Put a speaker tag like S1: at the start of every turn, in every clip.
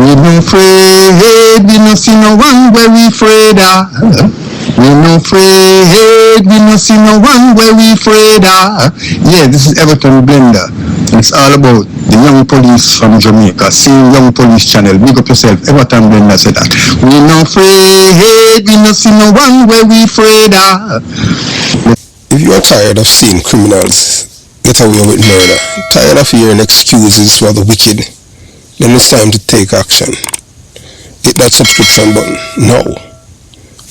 S1: We no afraid, we no see no one where we afraid of. We no afraid, we no see no one where we afraid of. Yeah, this is Everton Blender. It's all about the young police from Jamaica. See Young Police Channel. Big up yourself. Everton Blender said that. We no afraid, we no see no one where we afraid of.
S2: If you are tired of seeing criminals get away with murder, tired of hearing excuses for the wicked, then it's time to take action. Hit that subscription button now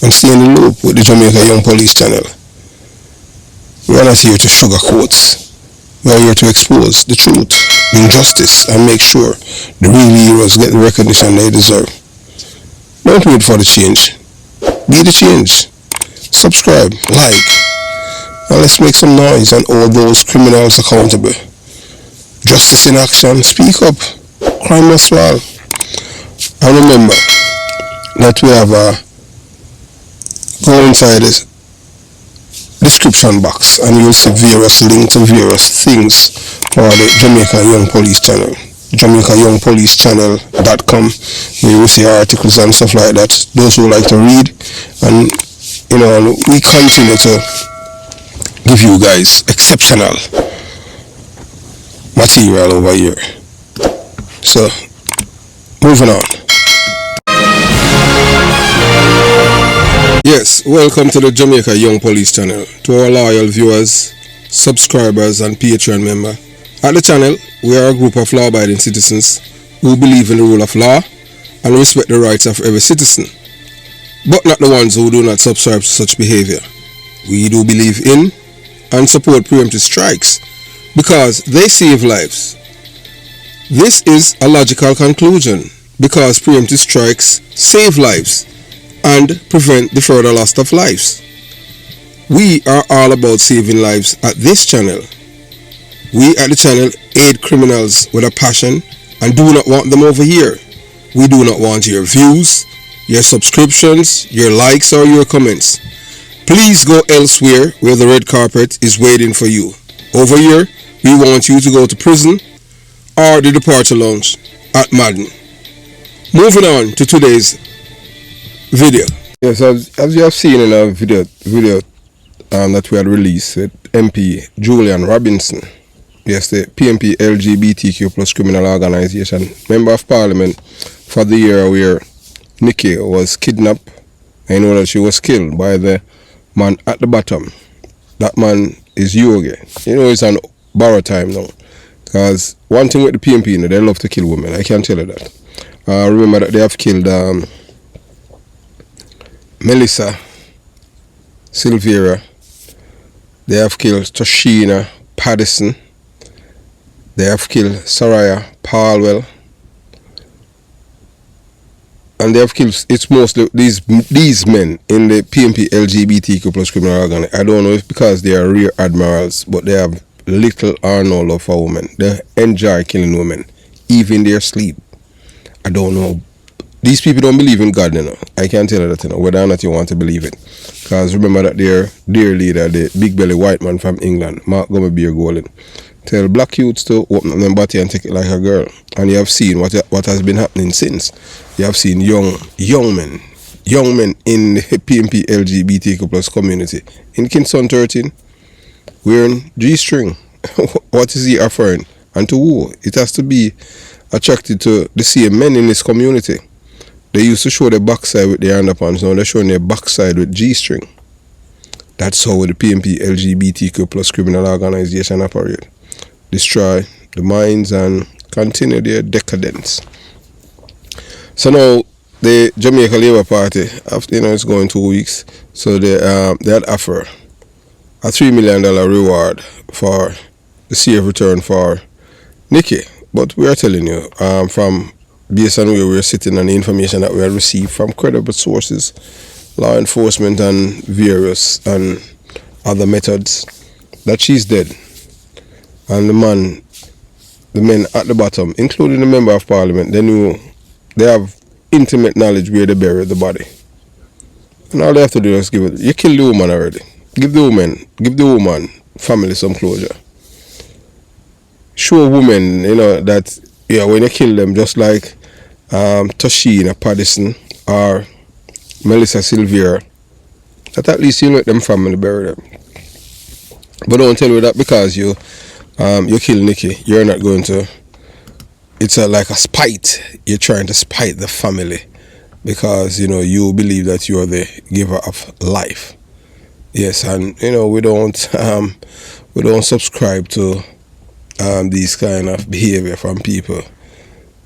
S2: and stay in the loop with the Jamaica Young Police Channel. We are not here to sugarcoat. We are here to expose the truth, bring justice, and make sure the real heroes get the recognition they deserve. Don't wait for the change. Be the change. Subscribe, like, and let's make some noise and hold those criminals accountable. Justice in action. Speak up. Crime must fall. And remember that we have go inside this description box and you'll see various links to various things for the Jamaica Young Police Channel. JamaicaYoungPoliceChannel.com, where you will see articles and stuff like that. Those who like to read, and we continue to give you guys exceptional material over here. So, moving on. Yes, welcome to the Jamaica Young Police Channel. To our loyal viewers, subscribers and Patreon member. At the channel, we are a group of law-abiding citizens who believe in the rule of law and respect the rights of every citizen, but not the ones who do not subscribe to such behavior. We do believe in and support preemptive strikes because they save lives. This is a logical conclusion because preemptive strikes save lives and prevent the further loss of lives. We are all about saving lives at this channel. We at the channel aid criminals with a passion and do not want them over here. We do not want your views, your subscriptions, your likes or your comments. Please go elsewhere where the red carpet is waiting for you. Over here, we want you to go to prison or the departure lounge at Madden. Moving on to today's video. Yes, as you have seen in our video that we had released with MP Julian Robinson, yes, the PMP LGBTQ plus criminal organization, member of parliament for the year where Nicky was kidnapped and you know that she was killed by the man at the bottom. That man is you again. You know, it's on borrow time now. Because one thing with the PMP, they love to kill women. I can tell you that. Remember that they have killed Melissa, Silvera. They have killed Toshina Paddison. They have killed Soraya Palwell. And they have killed, it's mostly these men in the PMP LGBTQ plus criminal organization. I don't know if because they are rear admirals, but they have little or no love for women. They enjoy killing women, even in their sleep. I don't know. These people don't believe in God, you know. I can't tell you that, you know, whether or not you want to believe it. Because remember that their leader, the big belly white man from England, Mark Beer Golden, tell black youths to open up their body and take it like a girl. And you have seen what has been happening since. You have seen young men in the PMP LGBTQ plus community in Kingston 13 wearing G-string. What is he offering? And to who? It has to be attracted to the same men in this community. They used to show their backside with their underpants. Now they're showing their backside with G-string. That's how the PMP LGBTQ plus criminal organization operate. Destroy the minds and continue their decadence. So now the Jamaica Labour Party, after it's going 2 weeks, so they had offered a $3 million reward for the safe return for Nicky. But we are telling you, from based on where we are sitting and the information that we have received from credible sources, law enforcement and various and other methods, that she's dead. And the men at the bottom, including the member of parliament, they have intimate knowledge where they buried the body. And all they have to do is give it. You killed the woman already. Give the woman family some closure. Show women, that when you kill them, just like Toshina Paddison or Melissa Silvier, that at least you let them family bury them. But don't tell you that because you kill Nicky, you're not going to. It's like a spite. You're trying to spite the family because you believe that you're the giver of life. Yes, and we don't subscribe to these kind of behavior from people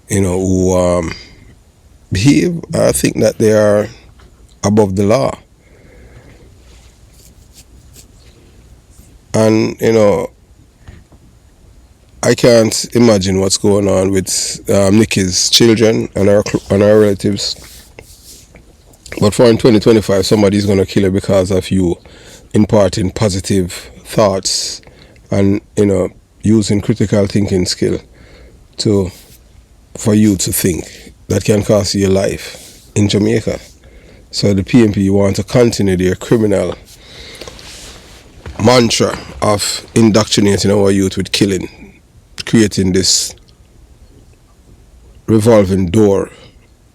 S2: who behave. I think that they are above the law, and I can't imagine what's going on with Nicky's children and our relatives. But for in 2025, somebody's gonna kill her because of you imparting positive thoughts and using critical thinking skill for you to think that can cost you your life in Jamaica. So the PNP want to continue their criminal mantra of indoctrinating our youth with killing, creating this revolving door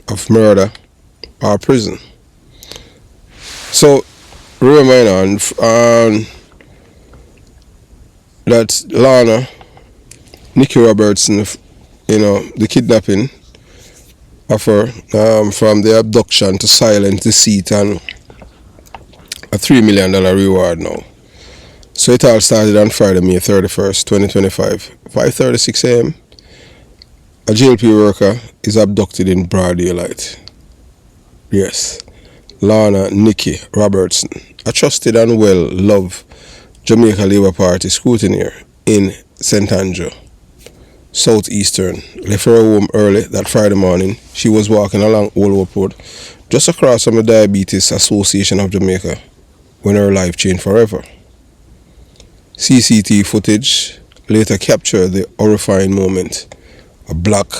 S2: of murder or prison. So remind that Lana, Nicky Robertson, the kidnapping of her from the abduction to silence deceit and a $3 million reward now. So it all started on Friday, May 31st, 2025, 5:36 a.m. A JLP worker is abducted in broad daylight. Yes, Lana Nicky Robertson, a trusted and well-loved Jamaica Labour Party scrutineer in St. Andrew, Southeastern, left her home early that Friday morning. She was walking along Old Hope Road, just across from the Diabetes Association of Jamaica, when her life changed forever. CCTV footage later captured the horrifying moment. A black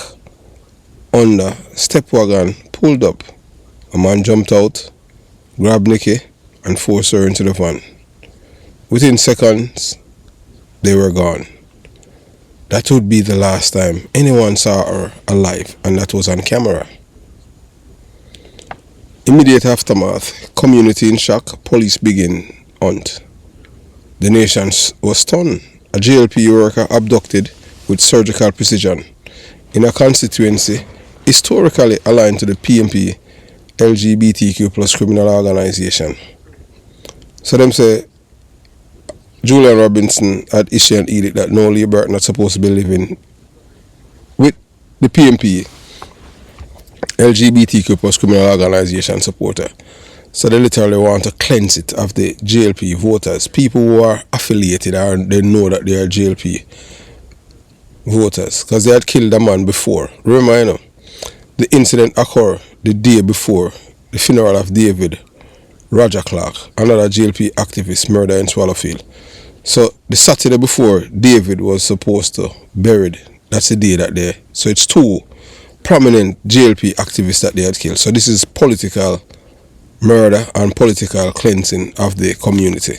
S2: Honda step wagon pulled up. A man jumped out, grabbed Nicky, and forced her into the van. Within seconds, they were gone. That would be the last time anyone saw her alive, and that was on camera. Immediate aftermath, community in shock, police begin hunt. The nation was stunned. A JLP worker abducted with surgical precision in a constituency historically aligned to the PNP LGBTQ plus criminal organization. So them say Julian Robinson had issued an edict that no Labour not supposed to be living with the PNP LGBTQ plus criminal organization supporter. So they literally want to cleanse it of the JLP voters, people who are affiliated or they know that they are JLP voters, because they had killed a man before. Remember, the incident occurred the day before the funeral of David Roger Clark, another JLP activist murdered in Swallowfield. So the Saturday before David was supposed to buried, that's the day that they, so it's two prominent JLP activists that they had killed. So this is political murder and political cleansing of the community.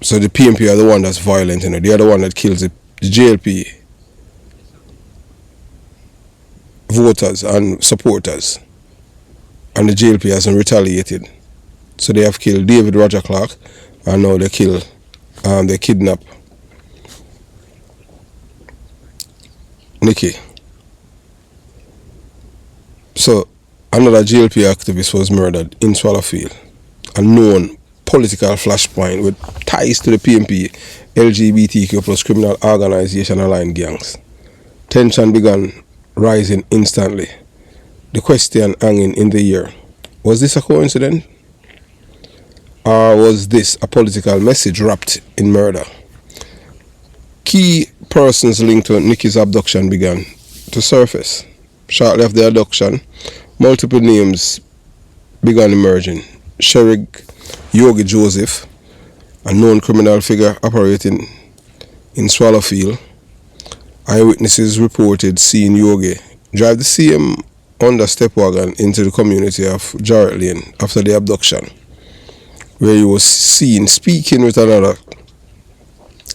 S2: So the PNP are the one that's violent, they are the one that kills the JLP voters and supporters, and the JLP hasn't retaliated. So they have killed David Roger Clark, and now they kidnap Nicky. So another JLP activist was murdered in Swallowfield, a known political flashpoint with ties to the PNP LGBTQ plus criminal organization aligned gangs. Tension began rising instantly. The question hanging in the air: was this a coincidence? Or was this a political message wrapped in murder? Key persons linked to Nicky's abduction began to surface. Shortly after the abduction, multiple names began emerging. Sherig Yogi Joseph, a known criminal figure operating in Swallowfield. Eyewitnesses reported seeing Yogi drive the same Honda step wagon into the community of Jarrett Lane after the abduction, where he was seen speaking with another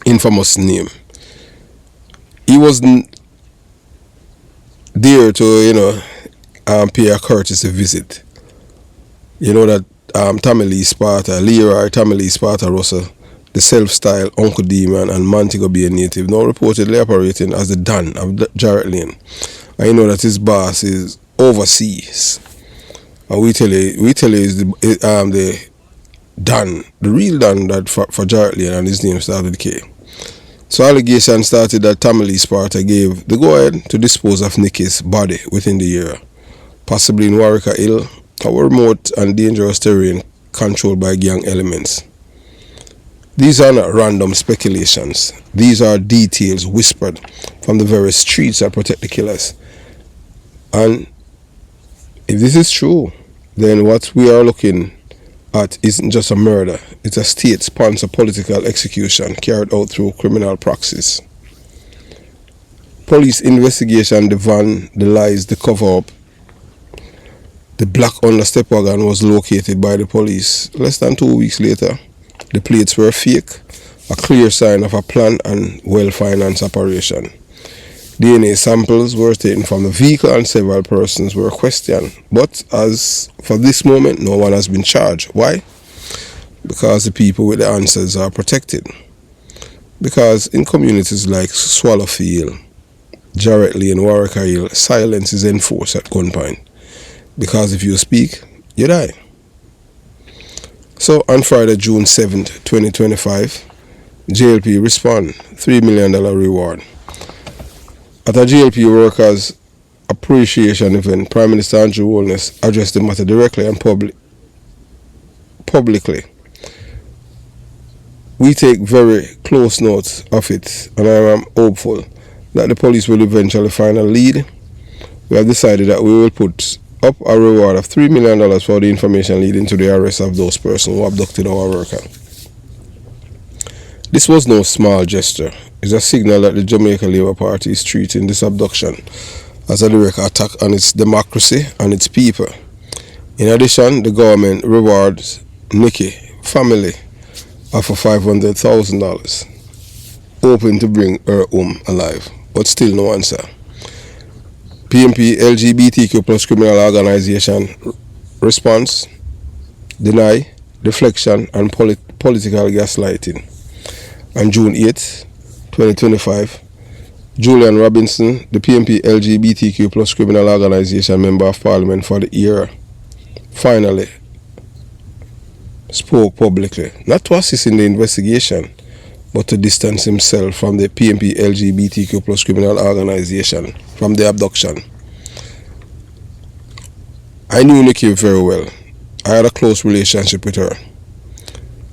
S2: infamous name. He was dare to, pay a courtesy visit. You know that Tommy Lee Sparta, Leroy Tommy Lee Sparta Russell, the self-styled Uncle Demon and Montego Bay native, now reportedly operating as the Don of Jarrett Lane. And you know that his boss is overseas. And we tell you is the Don, the real Don that for Jarrett Lane, and his name started with K. So allegations started that Tommy Lee Sparta gave the go-ahead to dispose of Nicky's body within the year, possibly in Warwick Hill, a remote and dangerous terrain controlled by gang elements. These are not random speculations. These are details whispered from the very streets that protect the killers. And if this is true, then what we are looking at isn't just a murder. It's a state-sponsored political execution carried out through criminal praxis. Police investigation, the van, the lies, the cover-up. The black Honda step wagon was located by the police less than 2 weeks later. The plates were fake, a clear sign of a planned and well-financed operation. DNA samples were taken from the vehicle and several persons were questioned. But as for this moment, no one has been charged. Why? Because the people with the answers are protected. Because in communities like Swallowfield, Jarrett Lane, Warwick Hill, silence is enforced at gunpoint. Because if you speak, you die. So on Friday, June 7th, 2025, JLP respond $3 million reward. At a JLP Workers Appreciation event, Prime Minister Andrew Holness addressed the matter directly and publicly. We take very close note of it, and I am hopeful that the police will eventually find a lead. We have decided that we will put up a reward of $3 million for the information leading to the arrest of those persons who abducted our worker. This was no small gesture. It's a signal that the Jamaica Labour Party is treating this abduction as a direct attack on its democracy and its people. In addition, the government rewards Nicky family of $500,000, hoping to bring her home alive, but still no answer. PMP LGBTQ plus criminal organization response, deny, deflection and political gaslighting. On June 8, 2025, Julian Robinson, the PMP LGBTQ plus criminal organization member of parliament for the year, finally spoke publicly, not to assist in the investigation, but to distance himself from the PMP LGBTQ plus criminal organization from the abduction. I knew Nicky very well. I had a close relationship with her.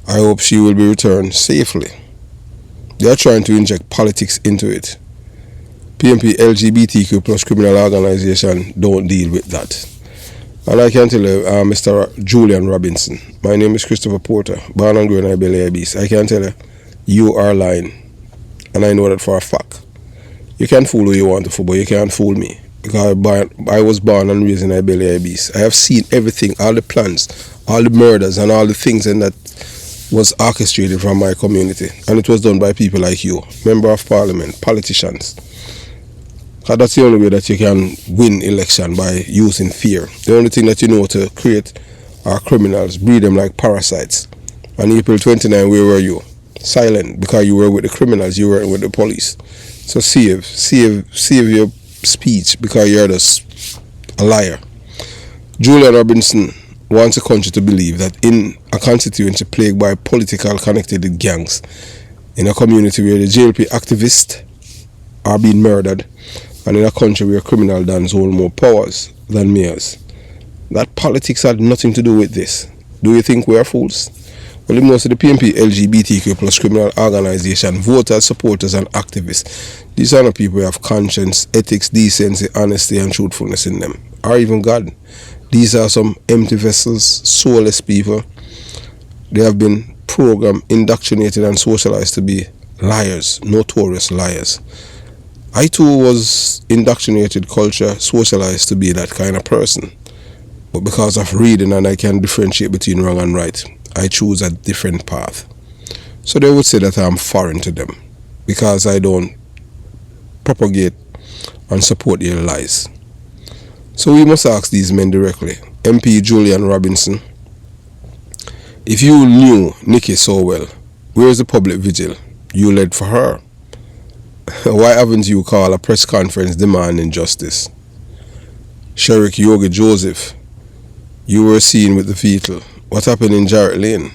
S2: I hope she will be returned safely. They are trying to inject politics into it. PMP LGBTQ plus criminal organization don't deal with that. And I can tell you, Mr. Julian Robinson, my name is Christopher Porter, born and grown in Belly Beast. I can tell you, you are lying. And I know that for a fact. You can fool who you want to fool, but you can't fool me. Because I was born and raised in Belly Beast. I have seen everything, all the plans, all the murders, and all the things and that was orchestrated from my community. And it was done by people like you, member of parliament, politicians. Because that's the only way that you can win election, by using fear. The only thing that you know to create are criminals, breed them like parasites. On April 29, where were you? Silent, because you were with the criminals, you weren't with the police. So save your speech, because you're just a liar. Julian Robinson wants the country to believe that in a constituency plagued by political connected gangs, in a community where the JLP activists are being murdered, and in a country where criminal dons hold more powers than mayors, that politics had nothing to do with this. Do you think we are fools? Well, most of the PMP LGBTQ plus criminal organization, voters, supporters, and activists, these are not people who have conscience, ethics, decency, honesty, and truthfulness in them, or even God. These are some empty vessels, soulless people. They have been programmed, indoctrinated, and socialized to be liars, notorious liars. I too was indoctrinated, culture, socialized to be that kind of person. But because of reading and I can differentiate between wrong and right, I choose a different path. So they would say that I'm foreign to them because I don't propagate and support their lies. So we must ask these men directly. MP Julian Robinson, if you knew Nicky so well, where is the public vigil you led for her? Why haven't you called a press conference demanding justice? Sheriff Yogi Joseph, you were seen with the fetal. What happened in Jarrett Lane?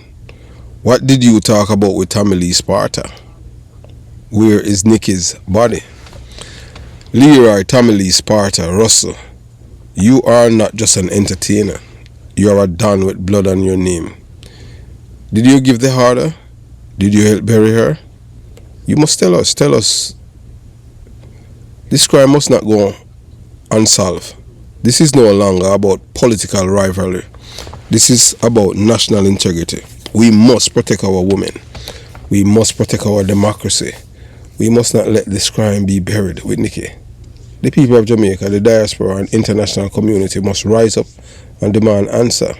S2: What did you talk about with Tommy Lee Sparta? Where is Nicky's body? Leroy Tommy Lee Sparta Russell, you are not just an entertainer. You are a don with blood on your name. Did you give the order? Did you help bury her? You must tell us. This crime must not go unsolved. This is no longer about political rivalry. This is about national integrity. We must protect our women. We must protect our democracy. We must not let this crime be buried with Nicky. The people of Jamaica, the diaspora and international community must rise up and demand answer.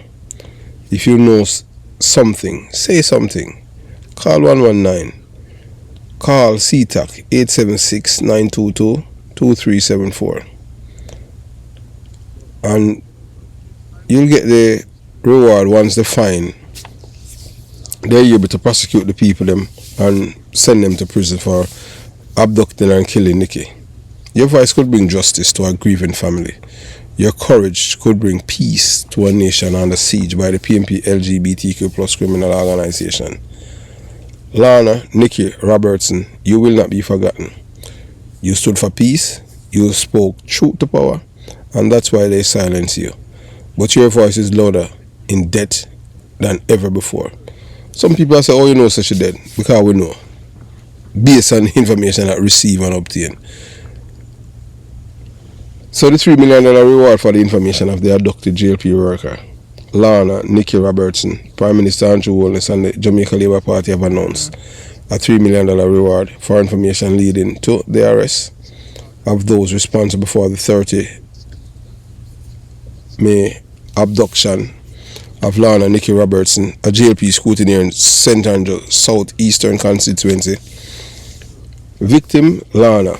S2: If you know something, say something. Call 119. Call CTAC 876-922-2374. And you'll get the reward once they find they're able to prosecute the people them and send them to prison for abducting and killing Nicky. Your voice could bring justice to a grieving family. Your courage could bring peace to a nation under siege by the PMP LGBTQ plus criminal organization. Lana Nicky Robertson, you will not be forgotten. You stood for peace, you spoke truth to power, and that's why they silence you. But your voice is louder in death than ever before. Some people say, oh, you know, such a dead, because we know, based on the information that receive and obtain. So the $3 million reward for the information of the abducted JLP worker, Lana Nicky Robertson, Prime Minister Andrew Holness and the Jamaica Labour Party have announced a $3 million reward for information leading to the arrest of those responsible for the 30 May abduction of Lana Nicky Robertson, a JLP scrutineer in St. Andrew Southeastern constituency. Victim Lana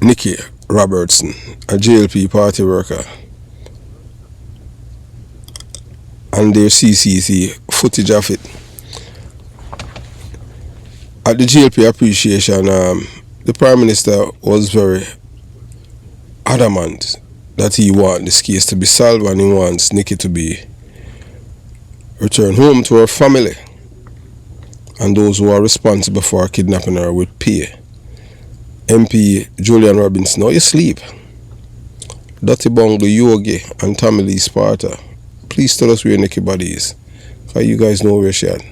S2: Nicky Robertson, a JLP party worker, and their CCC footage of it. At the JLP appreciation, the Prime Minister was very adamant that he wants this case to be solved and he wants Nicky to be returned home to her family and those who are responsible for kidnapping her with pay. MP Julian Robinson, now you sleep. Dirty Bongo, Yogi and Tommy Lee Sparta, please tell us where Nicky body is, because you guys know where she at.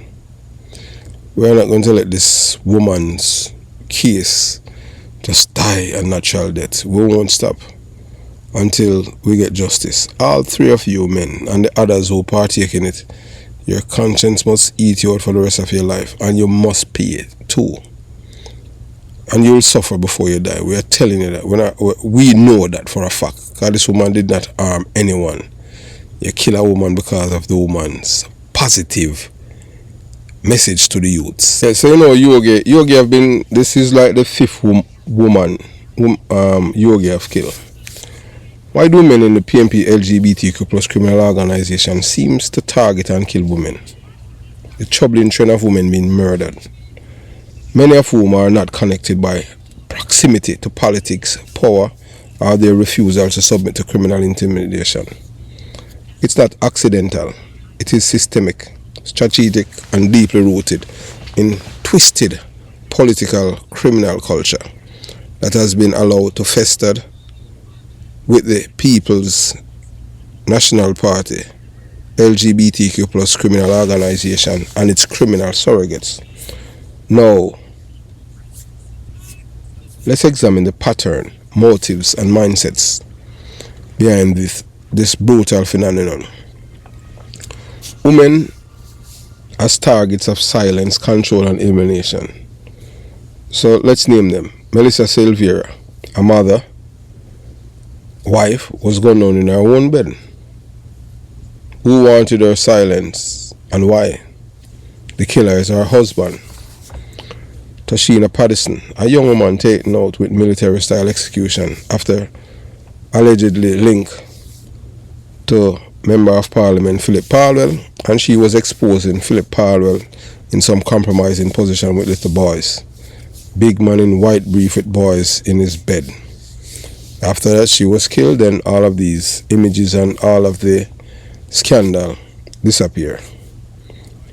S2: We're not going to let this woman's case just die a natural death. We won't stop until we get justice. All three of you men and the others who partake in it, your conscience must eat you out for the rest of your life, and you must pay it too. And you will suffer before you die. We are telling you that. We know that for a fact, because this woman did not harm anyone. You kill a woman because of the woman's positive message to the youths. Yeah, so you know, Yogi have been, this is like the fifth woman Yogi have killed. Why do men in the PMP LGBTQ plus criminal organization seems to target and kill women? The troubling trend of women being murdered, many of whom are not connected by proximity to politics, power, or their refusal to submit to criminal intimidation. It's not accidental. It is systemic, strategic, and deeply rooted in twisted political criminal culture that has been allowed to fester with the People's National Party, LGBTQ plus criminal organization, and its criminal surrogates. Now, let's examine the pattern, motives, and mindsets behind this brutal phenomenon. Women as targets of silence, control, and elimination. So let's name them. Melissa Silveira, a mother, wife, was gunned down in her own bed. Who wanted her silence and why? The killer is her husband. Tashina Paddison, a young woman taken out with military-style execution after allegedly linked to Member of Parliament Philip Palwell, and she was exposing Philip Palwell in some compromising position with little boys. Big man in white brief with boys in his bed. After that, she was killed, and all of these images and all of the scandal disappear.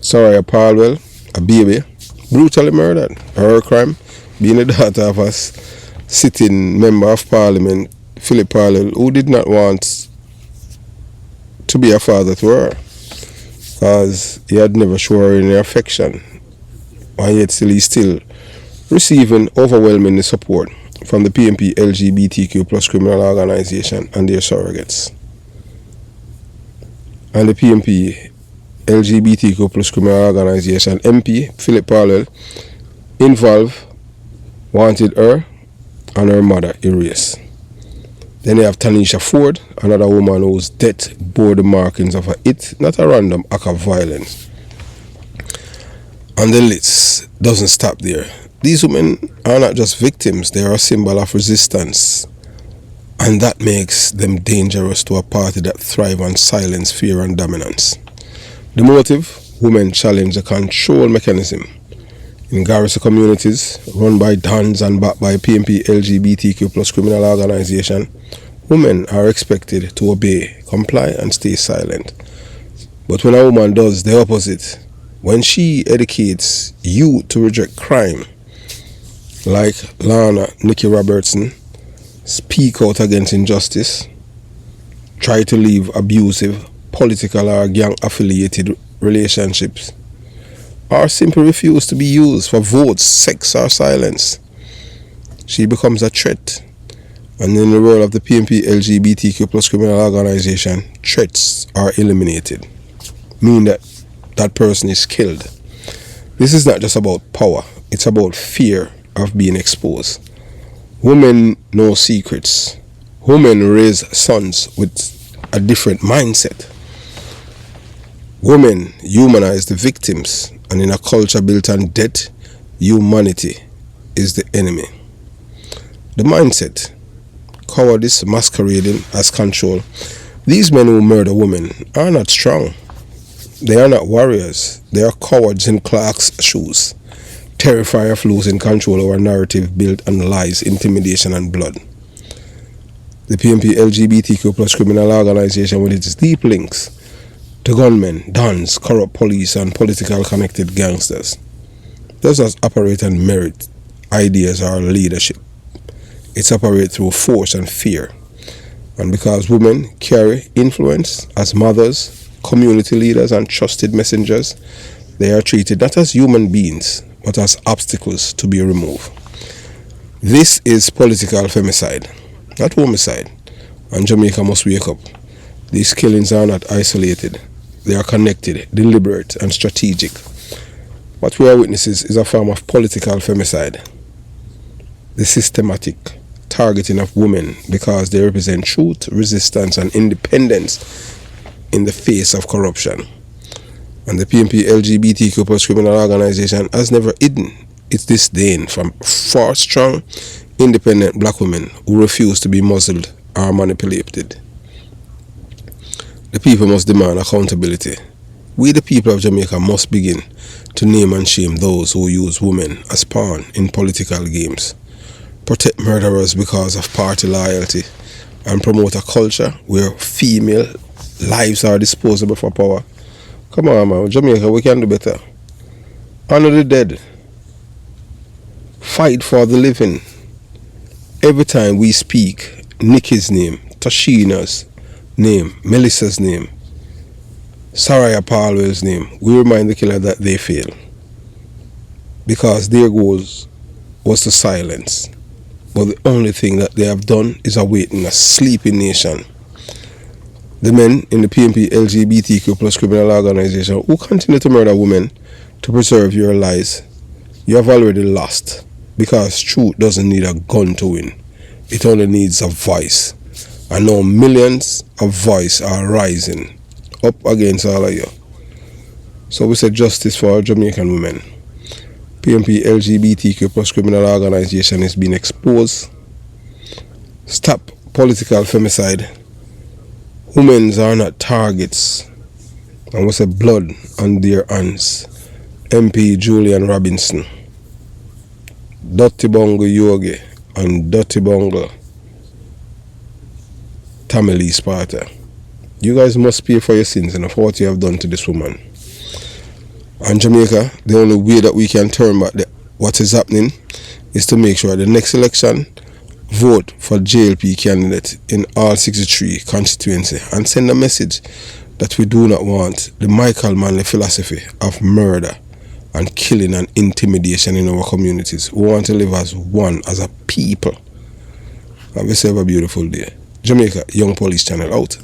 S2: Soraya Palwell, a baby, brutally murdered. Her crime, being the daughter of a sitting Member of Parliament, Philip Palwell, who did not want to be a father to her, because he had never shown her any affection, and yet he's still receiving overwhelming support from the PMP LGBTQ plus criminal organization and their surrogates. And the PMP LGBTQ plus criminal organization MP Philip Palwell involved wanted her and her mother erased. Then you have Tanisha Ford, another woman whose death bore the markings of a hit, not a random act of violence. And the list doesn't stop there. These women are not just victims, they are a symbol of resistance. And that makes them dangerous to a party that thrives on silence, fear, and dominance. The motive? Women challenge the control mechanism. In garrison communities, run by Dons and backed by PMP LGBTQ plus criminal organization, women are expected to obey, comply, and stay silent. But when a woman does the opposite, when she educates you to reject crime, like Lana Nicky Robertson, speak out against injustice, try to leave abusive, political or gang-affiliated relationships, or simply refuse to be used for votes, sex, or silence, she becomes a threat. And in the world of the PMP LGBTQ plus criminal organization, threats are eliminated, meaning that that person is killed. This is not just about power, it's about fear of being exposed. Women know secrets. Women raise sons with a different mindset. Women humanize the victims, and in a culture built on death, humanity is the enemy. The mindset, cowardice masquerading as control. These men who murder women are not strong. They are not warriors. They are cowards in Clark's shoes, terrified of losing control over a narrative built on lies, intimidation, and blood. The PMP LGBTQ plus criminal organization, with its deep links to gunmen, dons, corrupt police, and political connected gangsters, does not operate on merit, ideas, or leadership. It operates through force and fear. And because women carry influence as mothers, community leaders, and trusted messengers, they are treated not as human beings, but as obstacles to be removed. This is political femicide, not homicide, and Jamaica must wake up. These killings are not isolated. They are connected, deliberate, and strategic. What we are witnesses is a form of political femicide. The systematic targeting of women because they represent truth, resistance, and independence in the face of corruption. And the PMP LGBTQ plus criminal organization has never hidden its disdain from far strong, independent black women who refuse to be muzzled or manipulated. The people must demand accountability. We, the people of Jamaica, must begin to name and shame those who use women as pawn in political games, protect murderers because of party loyalty, and promote a culture where female lives are disposable for power. Come on, man. Jamaica, we can do better. Honor the dead. Fight for the living. Every time we speak Nicky's name, Tashina's name, Melissa's name, Soraya Palwell's name, we remind the killer that they fail. Because their goals was to silence. But the only thing that they have done is awaken a sleeping nation. The men in the PMP LGBTQ plus criminal organization who continue to murder women to preserve your lies, you have already lost, because truth doesn't need a gun to win. It only needs a voice. And now millions of voices are rising up against all of you. So we say justice for our Jamaican women. PMP LGBTQ plus criminal organization is being exposed. Stop political femicide. Women are not targets. And we say blood on their hands. MP Julian Robinson, Dirty Bongo Yogi, and Dirty Bongo Tamale Sparta. You guys must pay for your sins and for what you have done to this woman. And Jamaica, the only way that we can turn back what is happening is to make sure the next election, vote for JLP candidate in all 63 constituency and send a message that we do not want the Michael Manley philosophy of murder and killing and intimidation in our communities. We want to live as one, as a people. Have yourself a beautiful day. Jamaica Young Police Channel out.